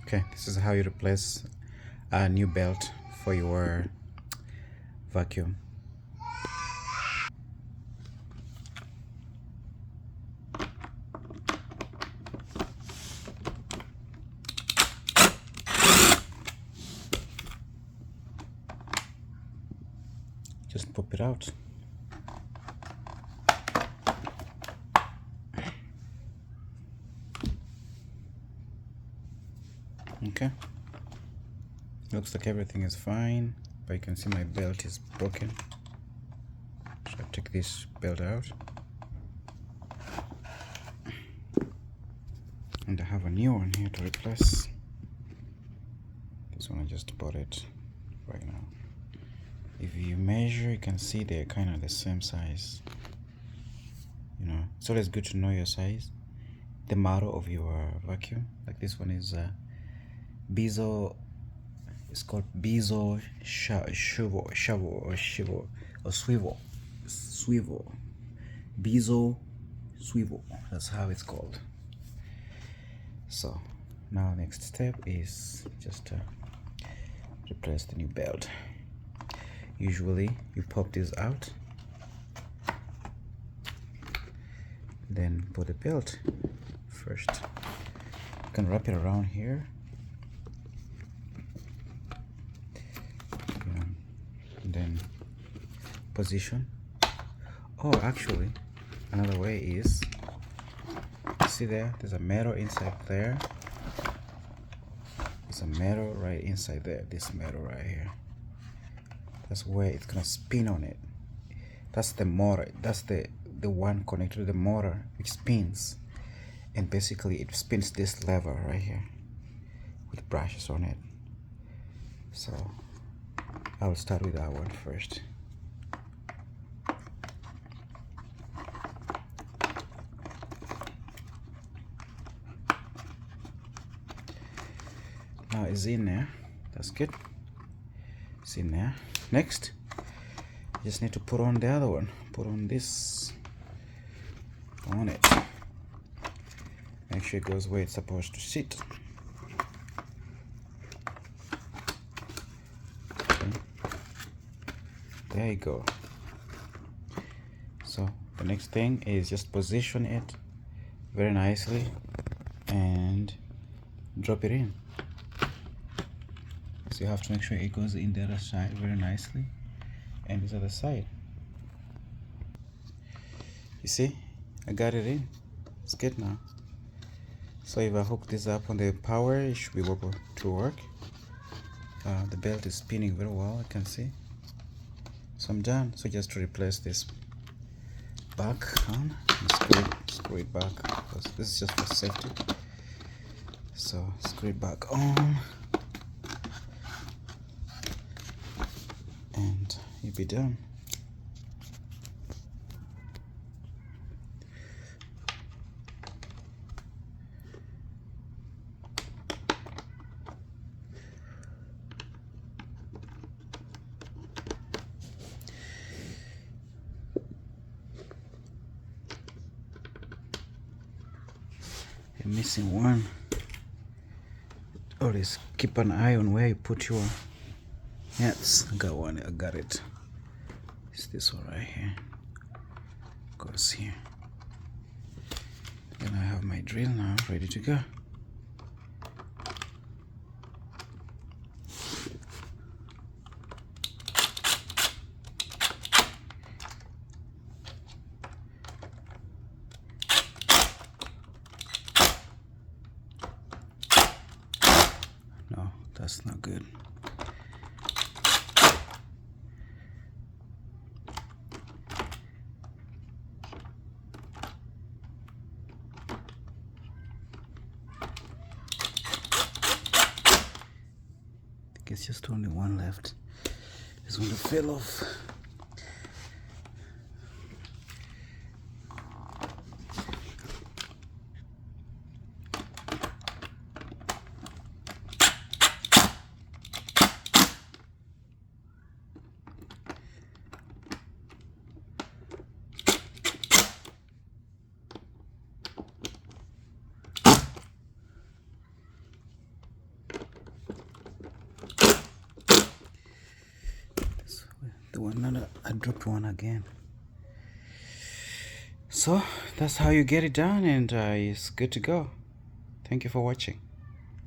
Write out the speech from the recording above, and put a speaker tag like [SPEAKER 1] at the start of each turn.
[SPEAKER 1] Okay, this is how you replace a new belt for your vacuum. Just pop it out. Okay, looks like everything is fine, but you can see my belt is broken. So I take this belt out, and I have a new one here to replace. This one I just bought it right now. If you measure, you can see they're kind of the same size. You know, it's always good to know your size, the model of your vacuum. Like this one is Bissell. It's called Bissell Swivel. Bissell Swivel. That's how it's called. So now next step is just to replace the new belt. Usually you pop this out, then put the belt first. You can wrap it around here, and then position. Oh, actually another way is, see there's a metal inside there. There's a metal right inside there. This metal right here, that's where it's gonna spin on it. That's the motor. That's the one connected to the motor, which spins, and basically it spins this lever right here with brushes on it. So I'll start with that one first. Now it's in there. That's good. It's in there. Next, you just need to put on the other one. Put on this on it. Make sure it goes where it's supposed to sit. Okay. There you go. So the next thing is just position it very nicely and drop it in. So you have to make sure it goes in the other side very nicely, and this other side. You see, I got it in. It's good now. So if I hook this up on the power, it should be able to work. The belt is spinning very well, I can see. So I'm done. So just to replace this back on, and screw it back, because this is just for safety. So screw it back on, and you'll be done. You're missing one. Always keep an eye on where you put your nets. I got one. I got it. It's this one right here. Goes here. Then I have my drill now ready to go. No, that's not good. I think it's just only one left. This one fell off. I dropped one again. So that's how you get it done, and it's good to go. Thank you for watching.